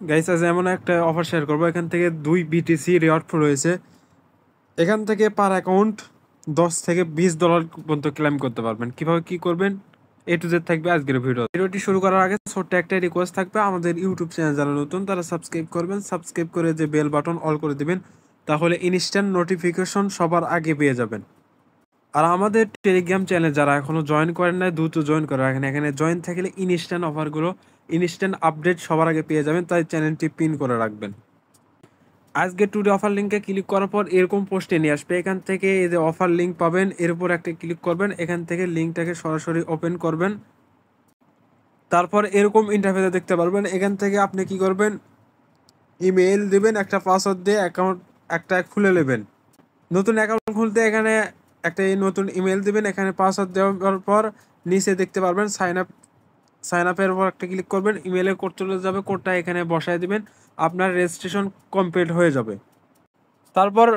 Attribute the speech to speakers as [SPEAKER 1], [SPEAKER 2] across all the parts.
[SPEAKER 1] Guys আজ এমন একটা অফার শেয়ার করবো, এখান থেকে 2 BTC রিওয়ার্ড রয়েছে। এখান থেকে পার অ্যাকাউন্ট $10 থেকে $20 পর্যন্ত ক্লেম করতে পারবেন। কিভাবে কি করবেন A to Z থাকবে আজকের ভিডিওটি শুরু করার আগে ছোট্ট একটা রিকোয়েস্ট থাকবে, আমাদের ইউটিউব চ্যানেল যারা নতুন তারা সাবস্ক্রাইব করবেন, সাবস্ক্রাইব করে যে বেল বাটন অল করে দিবেন, তাহলে ইনস্ট্যান্ট নোটিফিকেশন সবার আগে পেয়ে যাবেন। আর আমাদের টেলিগ্রাম চ্যানেল যারা এখনো জয়েন করেন না, দ্রুত জয়েন করে রাখেন। এখানে জয়েন থাকলে ইনস্ট্যান্ট অফারগুলো, ইনস্ট্যান্ট আপডেট সবার আগে পেয়ে যাবেন, তাই চ্যানেলটি পিন করে রাখবেন। আজকে টুডে অফার লিঙ্কে ক্লিক করার পর এরকম পোস্টে নিয়ে আসবে। এখান থেকে এই যে অফার লিঙ্ক পাবেন, এর উপর একটা ক্লিক করবেন। এখান থেকে লিঙ্কটাকে সরাসরি ওপেন করবেন। তারপর এরকম ইন্টারফেসে দেখতে পারবেন। এখান থেকে আপনি কি করবেন, ইমেল দিবেন, একটা পাসওয়ার্ড দিয়ে অ্যাকাউন্ট একটা খুলে নেবেন। নতুন অ্যাকাউন্ট খুলতে এখানে একটা নতুন ইমেল দিবেন। এখানে পাসওয়ার্ড দেওয়ার পর নিচে দেখতে পারবেন সাইন আপের উপর একটা ক্লিক করবেন। ইমেলে কোড চলে যাবে, কোডটা এখানে বসায় দিবেন। আপনার রেজিস্ট্রেশন কমপ্লিট হয়ে যাবে। তারপর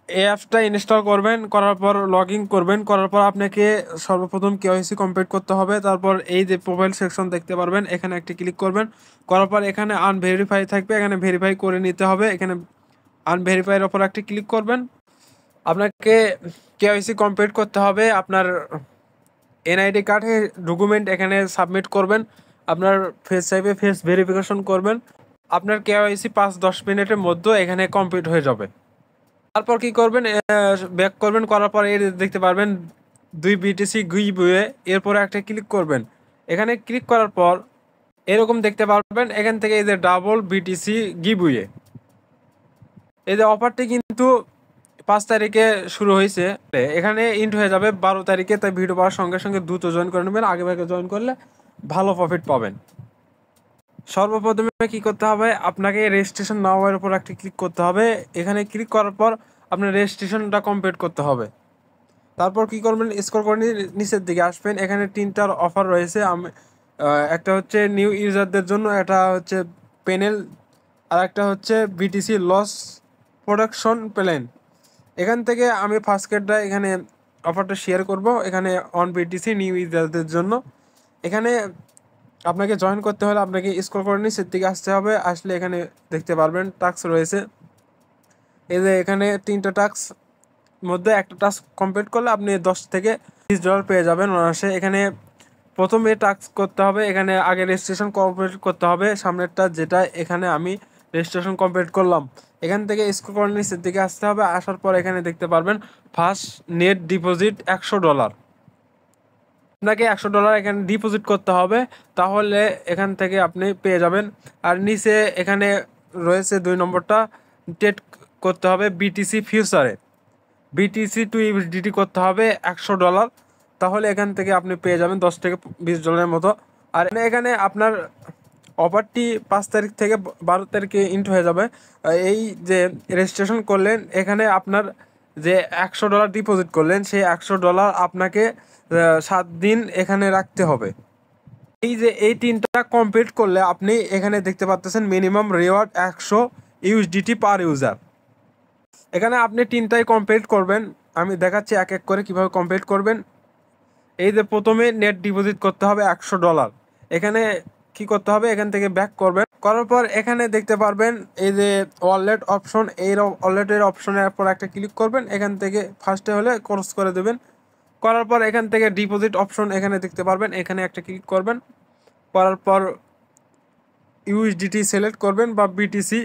[SPEAKER 1] এই অ্যাপসটা ইনস্টল করবেন, করার পর লগ ইন করবেন। করার পর আপনাকে সর্বপ্রথম কেওয়াইসি কমপ্লিট করতে হবে। তারপর এই যে প্রোফাইল সেকশন দেখতে পারবেন, এখানে একটা ক্লিক করবেন। করার পর এখানে আনভেরিফাই থাকবে, এখানে ভেরিফাই করে নিতে হবে। এখানে আনভেরিফাইয়ের ওপর একটা ক্লিক করবেন। আপনাকে কেওয়াইসি কমপ্লিট করতে হবে। আপনার এনআইডি কার্ডের ডকুমেন্ট এখানে সাবমিট করবেন। আপনার ফেস চাইবে, ফেস ভেরিফিকেশন করবেন। আপনার কেওয়াইসি 5-10 মিনিটের মধ্যে এখানে কমপ্লিট হয়ে যাবে। তারপর কি করবেন, ব্যাক করবেন। করার পর এর দেখতে পারবেন 2 BTC গিভওয়ে, এরপরে একটা ক্লিক করবেন। এখানে ক্লিক করার পর এরকম দেখতে পারবেন। এখান থেকে এই যে ডাবল BTC গিভওয়ে, এই যে অফারটি কিন্তু 5 তারিখে শুরু হয়েছে, এখানে ইন্ট হয়ে যাবে 12 তারিখে। তাই ভিডিও পাওয়ার সঙ্গে সঙ্গে দ্রুত জয়েন করে নেবেন। আগে ভাগে জয়েন করলে ভালো প্রফিট পাবেন। সর্বপ্রথমে কি করতে হবে, আপনাকে রেজিস্ট্রেশন নাওয়ের উপর একটা ক্লিক করতে হবে। এখানে ক্লিক করার পর আপনার রেজিস্ট্রেশনটা কমপ্লিট করতে হবে। তারপর কি করবেন, স্ক্রল করে নিচের দিকে আসবেন। এখানে 3টার অফার রয়েছে। একটা হচ্ছে নিউ ইউজারদের জন্য, এটা হচ্ছে প্যানেল, আর একটা হচ্ছে BTC লস প্রোডাকশন প্ল্যান। এখান থেকে আমি ফার্স্ট কেটটা এখানে অফারটা শেয়ার করব। এখানে 1 BTC নিউ ইউজারদের জন্য। এখানে আপনাকে জয়েন করতে হলে আপনাকে স্ক্রল করে নিচের দিকে আসতে হবে। আসলে এখানে দেখতে পারবেন টাস্ক রয়েছে। এই যে এখানে 3টা টাস্ক মধ্যে একটা টাস্ক কমপ্লিট করলে আপনি $10 থেকে $20 পেয়ে যাবেন অনায়াসে। এখানে প্রথমে টাস্ক করতে হবে, এখানে আগে রেজিস্ট্রেশন কমপ্লিট করতে হবে সামনেরটা, যেটা এখানে আমি রেজিস্ট্রেশন কমপ্লিট করলাম। এখান থেকে স্ক্রল করে নিচের দিকে আসতে হবে। আসার পর এখানে দেখতে পারবেন ফার্স্ট নেট ডিপোজিট $100। আপনাকে $100 এখানে ডিপোজিট করতে হবে, তাহলে এখান থেকে আপনি পেয়ে যাবেন। আর নিচে এখানে রয়েছে 2 নম্বরটা, ট্রেড করতে হবে BTC ফিউচারে। BTC টু USDT করতে হবে $100, তাহলে এখান থেকে আপনি পেয়ে যাবেন $10 থেকে $20 মতো। আর এখানে আপনার অফারটি 5 তারিখ থেকে 12 তারিখে ইন্ট হয়ে যাবে। এই যে রেজিস্ট্রেশন করলেন, এখানে আপনার যে $100 ডিপোজিট করলেন, সেই $100 আপনাকে 7 দিন এখানে রাখতে হবে। এই যে এই 3টা কমপ্লিট করলে আপনি এখানে দেখতে পাচ্ছেন মিনিমাম রিওয়ার্ড 100 USDT পার ইউজার। এখানে আপনি 3টাই কমপ্লিট করবেন। আমি দেখাচ্ছি এক এক করে কিভাবে কমপ্লিট করবেন। এই যে প্রথমে নেট ডিপোজিট করতে হবে $100। এখানে কি করতে হবে, এখান থেকে ব্যাক করবেন। করার পর এখানে দেখতে পারবেন এই যে ওয়ালেট অপশন, এই ওয়ালেটের অপশনের পর একটা ক্লিক করবেন। এখান থেকে ফার্স্টে হলে ক্রস করে দেবেন। করার পর এখান থেকে ডিপোজিট অপশন এখানে দেখতে পারবেন, এখানে একটা ক্লিক করবেন। করার পর ইউএসডিটি সিলেক্ট করবেন বা বিটিসি,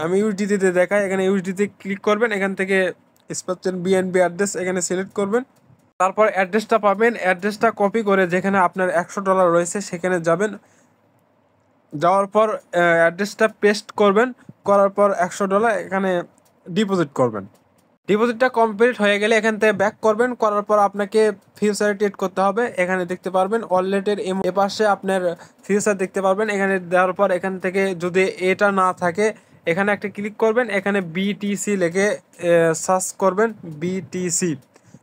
[SPEAKER 1] আমি ইউএসডিতে দেখাই। এখানে ইউএসডিতে ক্লিক করবেন। এখান থেকে স্পেশাল বিএনবি অ্যাড্রেস এখানে সিলেক্ট করবেন। তারপর অ্যাড্রেসটা পাবেন, অ্যাড্রেসটা কপি করে যেখানে আপনার $100 রয়েছে সেখানে যাবেন। যাওয়ার পর অ্যাড্রেসটা পেস্ট করবেন। করার পর $100 এখানে ডিপোজিট করবেন। ডিপোজিটটা কমপ্লিট হয়ে গেলে এখান থেকে ব্যাক করবেন। করার পর আপনাকে ফিউচারে ট্রেড করতে হবে। এখানে দেখতে পারবেন ওয়ালেটের এপাশে আপনার ফিউচার দেখতে পারবেন। এখানে দেওয়ার পর এখান থেকে যদি এটা না থাকে, এখানে একটা ক্লিক করবেন। এখানে BTC লিখে সার্চ করবেন, BTC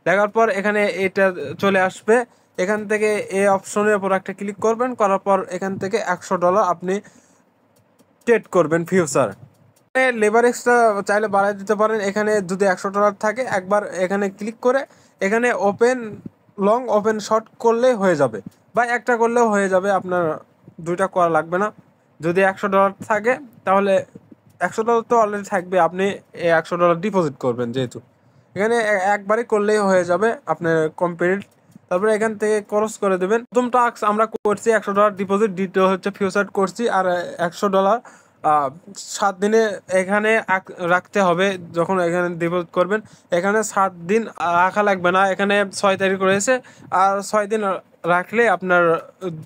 [SPEAKER 1] দেখার পর এখানে এটা চলে আসবে। এখান থেকে এই অপশনের উপর একটা ক্লিক করবেন। করার পর এখান থেকে $100 আপনি ট্রেড করবেন ফিউচার। লেভারেজটা চাইলে বাড়াই দিতে পারেন। এখানে যদি $100 থাকে, একবার এখানে ক্লিক করে এখানে ওপেন লং ওপেন শর্ট করলে হয়ে যাবে, বা একটা করলেও হয়ে যাবে, আপনার 2টা করা লাগবে না। যদি $100 থাকে তাহলে $100 তো অলরেডি থাকবে, আপনি এই $100 ডিপোজিট করবেন যেহেতু। এখানে একবারই করলেই হয়ে যাবে আপনার কমপ্লিট। তারপরে এখান থেকে ক্রস করে দেবেন। প্রথম টাস্ক আমরা করছি $100 ডিপোজিট, দ্বিতীয় হচ্ছে ফিউচার করছি, আর $100 7 দিনে এখানে রাখতে হবে। যখন এখানে ডিপোজিট করবেন এখানে 7 দিন রাখা লাগবে না, এখানে 6 তারিখ রয়েছে, আর 6 দিন রাখলে আপনার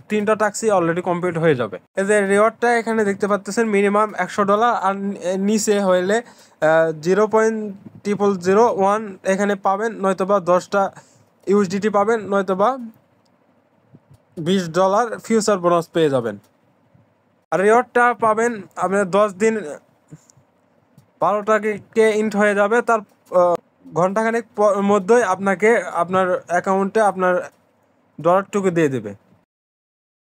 [SPEAKER 1] 3টা টাস্কই অলরেডি কমপ্লিট হয়ে যাবে। এই যে রিওয়ার্ডটা এখানে দেখতে পাচ্ছেন মিনিমাম $100, আর নিচে হইলে 0.0001 এখানে পাবেন, নয়তোবা 10টা ইউএসডিটি পাবেন, নয়তোবা $20 ফিউচার বোনাস পেয়ে যাবেন। আর রিওয়ার্ডটা পাবেন আপনার 10 দিন 12টাকে ইন্ট হয়ে যাবে, তার ঘন্টাখানেক মধ্যেই আপনাকে আপনার অ্যাকাউন্টে আপনার ডলারটুকু দিয়ে দেবে।